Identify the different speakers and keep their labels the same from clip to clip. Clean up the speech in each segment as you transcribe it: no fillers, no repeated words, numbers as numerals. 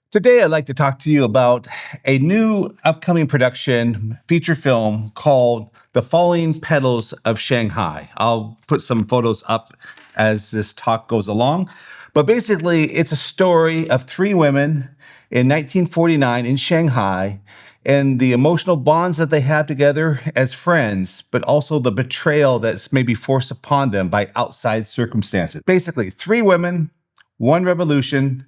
Speaker 1: Today, I'd like to talk to you about a new upcoming production feature film called The Falling Petals of Shanghai. I'll put some photos up as this talk goes along. But basically, it's a story of three women in 1949 in Shanghai and the emotional bonds that they have together as friends, but also the betrayal that's maybe forced upon them by outside circumstances. Basically, three women, one revolution,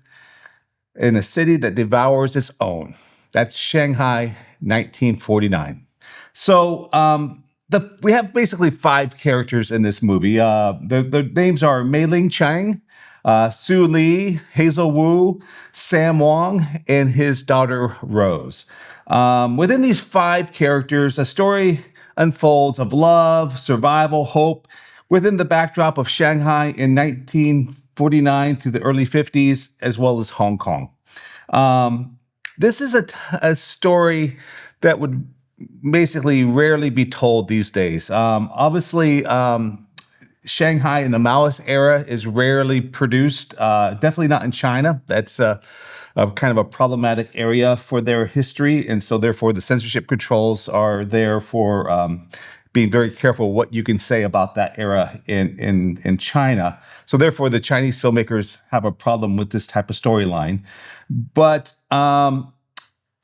Speaker 1: in a city that devours its own. That's Shanghai, 1949. So we have basically five characters in this movie. The names are Mei Ling Chang, Sue Lee, Hazel Wu, Sam Wong, and his daughter Rose. Within these five characters, a story unfolds of love, survival, hope, within the backdrop of Shanghai in 1949 to the early 50s, as well as Hong Kong. This is a story that would basically rarely be told these days. Obviously, Shanghai in the Maoist era is rarely produced, definitely not in China. That's a kind of a problematic area for their history, and so therefore the censorship controls are there for being very careful what you can say about that era in China. So therefore, the Chinese filmmakers have a problem with this type of storyline. But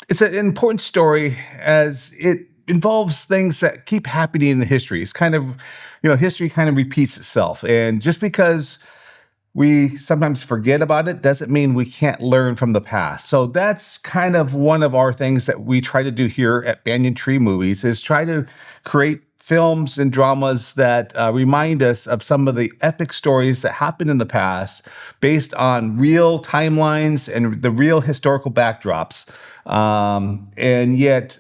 Speaker 1: it's an important story as it involves things that keep happening in history. It's kind of, history kind of repeats itself. And just because we sometimes forget about it doesn't mean we can't learn from the past. So that's kind of one of our things that we try to do here at Banyan Tree Movies, is try to create films and dramas that remind us of some of the epic stories that happened in the past based on real timelines and the real historical backdrops. And yet,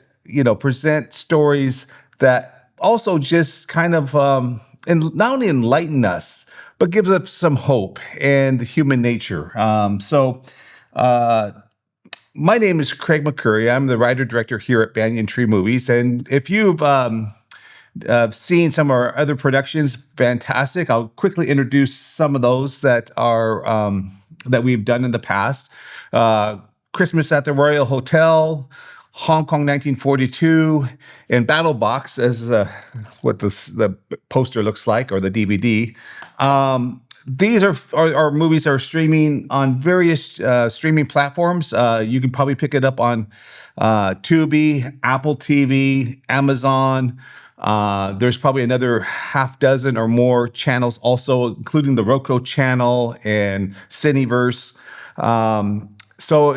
Speaker 1: present stories that also just kind of and not only enlighten us, but gives us some hope and human nature. My name is Craig McCurry. I'm the writer-director here at Banyan Tree Movies. And if you've seen some of our other productions, fantastic. I'll quickly introduce some of those that are that we've done in the past. Christmas at the Royal Hotel, Hong Kong 1942, and Battle Box, as what the poster looks like, or the DVD. These are movies that are streaming on various streaming platforms. You can probably pick it up on Tubi, Apple TV, Amazon. There's probably another half dozen or more channels also, including the Roku channel and Cineverse. So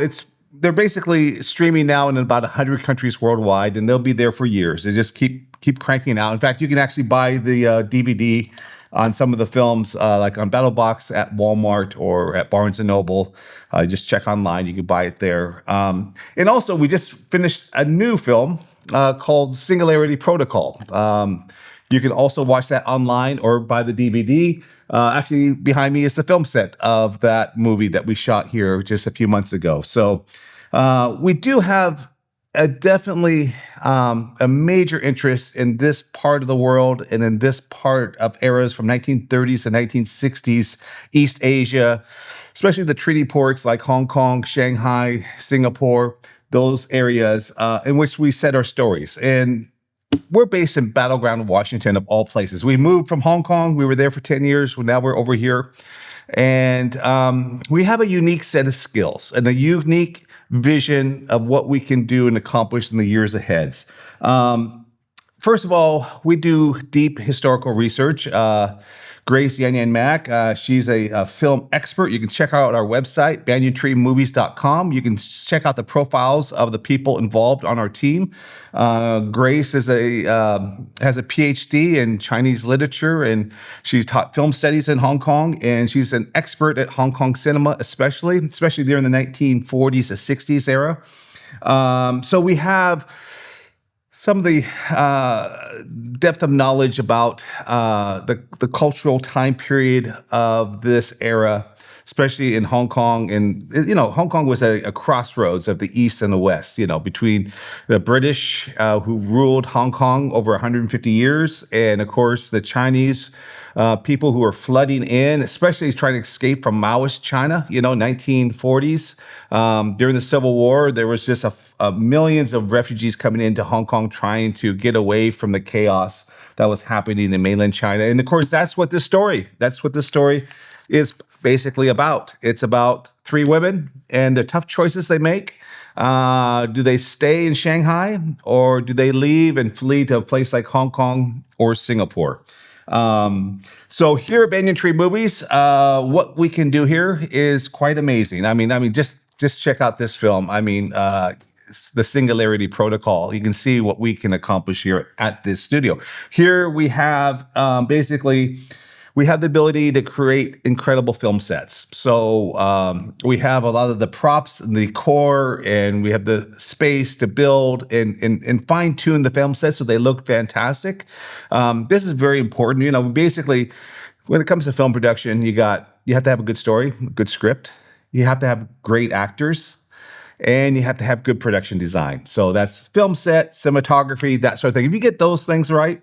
Speaker 1: they're basically streaming now in about 100 countries worldwide, and they'll be there for years. They just keep cranking out. In fact, you can actually buy the DVD on some of the films, like on BattleBox at Walmart or at Barnes & Noble. Just check online. You can buy it there. And also, we just finished a new film called Singularity Protocol. You can also watch that online or buy the DVD. Actually, behind me is the film set of that movie that we shot here just a few months ago. So we do have definitely a major interest in this part of the world and in this part of eras from 1930s to 1960s, East Asia, especially the treaty ports like Hong Kong, Shanghai, Singapore, those areas in which we set our stories. And we're based in Battleground, Washington, of all places. We moved from Hong Kong. We were there for 10 years. Now we're over here. And we have a unique set of skills and a unique vision of what we can do and accomplish in the years ahead. First of all, we do deep historical research. Grace Yan Mac, she's a film expert. You can check out our website, banyantreemovies.com. You can check out the profiles of the people involved on our team. Grace has a PhD in Chinese literature, and she's taught film studies in Hong Kong, and she's an expert at Hong Kong cinema, especially during the 1940s to 60s era. So we have some of the depth of knowledge about the cultural time period of this era. especially in Hong Kong. And, Hong Kong was a crossroads of the East and the West, between the British who ruled Hong Kong over 150 years, and of course the Chinese people who were flooding in, especially trying to escape from Maoist China, 1940s. During the Civil War, there was just millions of refugees coming into Hong Kong trying to get away from the chaos that was happening in mainland China. And of course, that's what this story is basically about. It's about three women and the tough choices they make. Do they stay in Shanghai, or do they leave and flee to a place like Hong Kong or Singapore? So here at Banyan Tree Movies, what we can do here is quite amazing. I mean, just check out this film. I mean, the Singularity Protocol. You can see what we can accomplish here at this studio. Here we have we have the ability to create incredible film sets. So we have a lot of the props and the core, and we have the space to build and fine tune the film sets so they look fantastic. This is very important. Basically, when it comes to film production, you have to have a good story, a good script. You have to have great actors. And you have to have good production design. So that's film set, cinematography, that sort of thing. If you get those things right,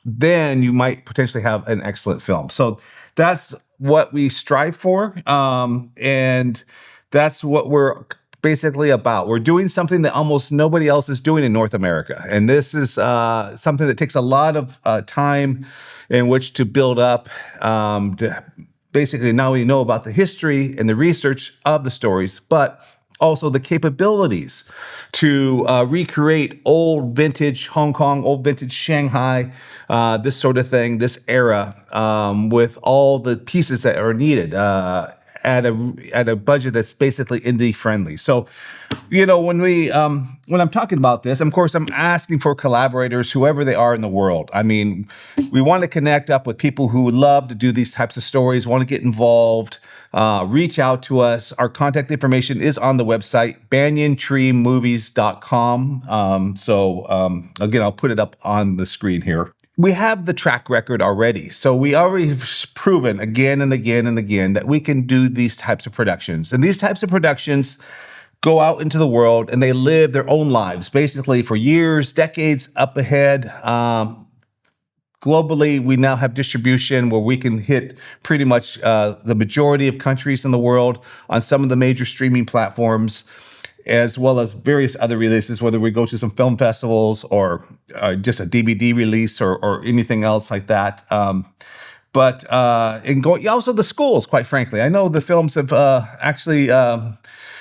Speaker 1: then you might potentially have an excellent film. So that's what we strive for. And that's what we're basically about. We're doing something that almost nobody else is doing in North America. And this is something that takes a lot of time in which to build up, to basically not only know about the history and the research of the stories, but also the capabilities to recreate old vintage Hong Kong, old vintage Shanghai, this sort of thing, this era, with all the pieces that are needed at a budget that's basically indie friendly. So, when I'm talking about this, of course, I'm asking for collaborators, whoever they are in the world. I mean, we want to connect up with people who love to do these types of stories, want to get involved, reach out to us. Our contact information is on the website, banyantreemovies.com. Again, I'll put it up on the screen here. We have the track record already. So we already have proven again and again and again that we can do these types of productions. And these types of productions go out into the world and they live their own lives, basically for years, decades up ahead. Globally, we now have distribution where we can hit pretty much the majority of countries in the world on some of the major streaming platforms, as well as various other releases, whether we go to some film festivals or just a DVD release or anything else like that. Also the schools, quite frankly. I know the films have actually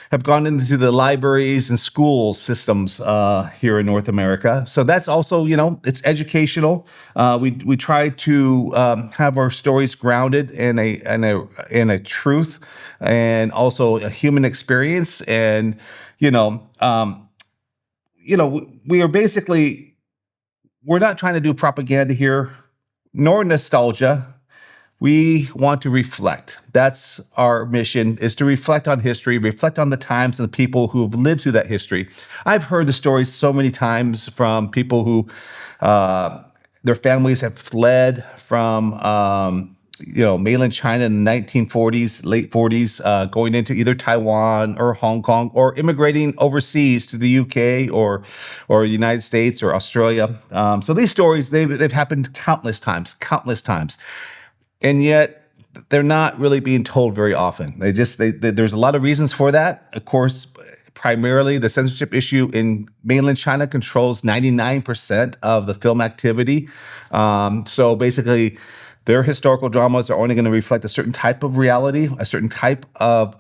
Speaker 1: have gone into the libraries and school systems here in North America. So that's also, it's educational. We try to have our stories grounded in a truth and also a human experience. And we are basically, we're not trying to do propaganda here, nor nostalgia. We want to reflect. That's our mission, is to reflect on history, reflect on the times and the people who have lived through that history. I've heard the stories so many times from people who their families have fled from mainland China in the 1940s, late 40s, going into either Taiwan or Hong Kong, or immigrating overseas to the UK or the United States or Australia. So these stories, they've happened countless times. And yet, they're not really being told very often. There's a lot of reasons for that. Of course, primarily the censorship issue in mainland China controls 99% of the film activity. So basically, their historical dramas are only going to reflect a certain type of reality, a certain type of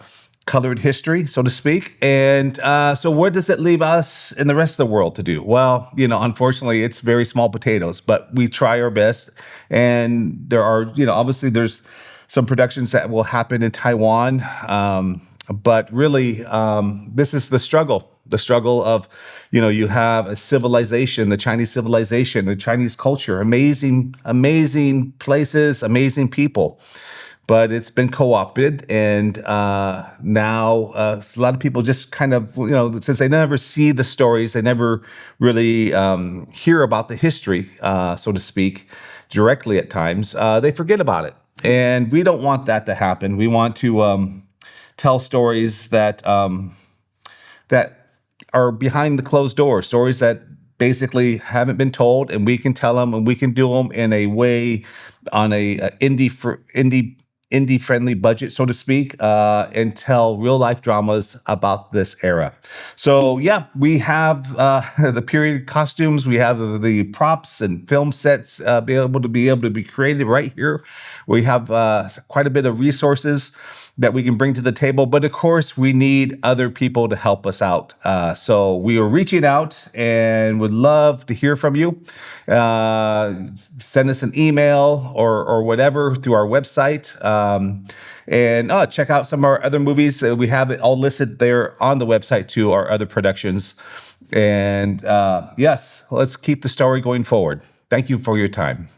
Speaker 1: colored history, so to speak. And so where does it leave us in the rest of the world to do? Well, unfortunately, it's very small potatoes, but we try our best. And there are, obviously there's some productions that will happen in Taiwan. But really, this is the struggle of, you have a civilization, the Chinese civilization, the Chinese culture, amazing places, amazing people. But it's been co-opted, and now a lot of people just kind of, since they never see the stories, they never really hear about the history, so to speak, directly at times, they forget about it. And we don't want that to happen. We want to tell stories that are behind the closed door, stories that basically haven't been told, and we can tell them, and we can do them in a way on a indie friendly budget, so to speak, and tell real life dramas about this era. So yeah, we have the period costumes, we have the props and film sets, be able to be created right here. We have quite a bit of resources that we can bring to the table, but of course we need other people to help us out. So we are reaching out and would love to hear from you. Send us an email or whatever through our website. And check out some of our other movies. We have it all listed there on the website too, our other productions. And yes, let's keep the story going forward. Thank you for your time.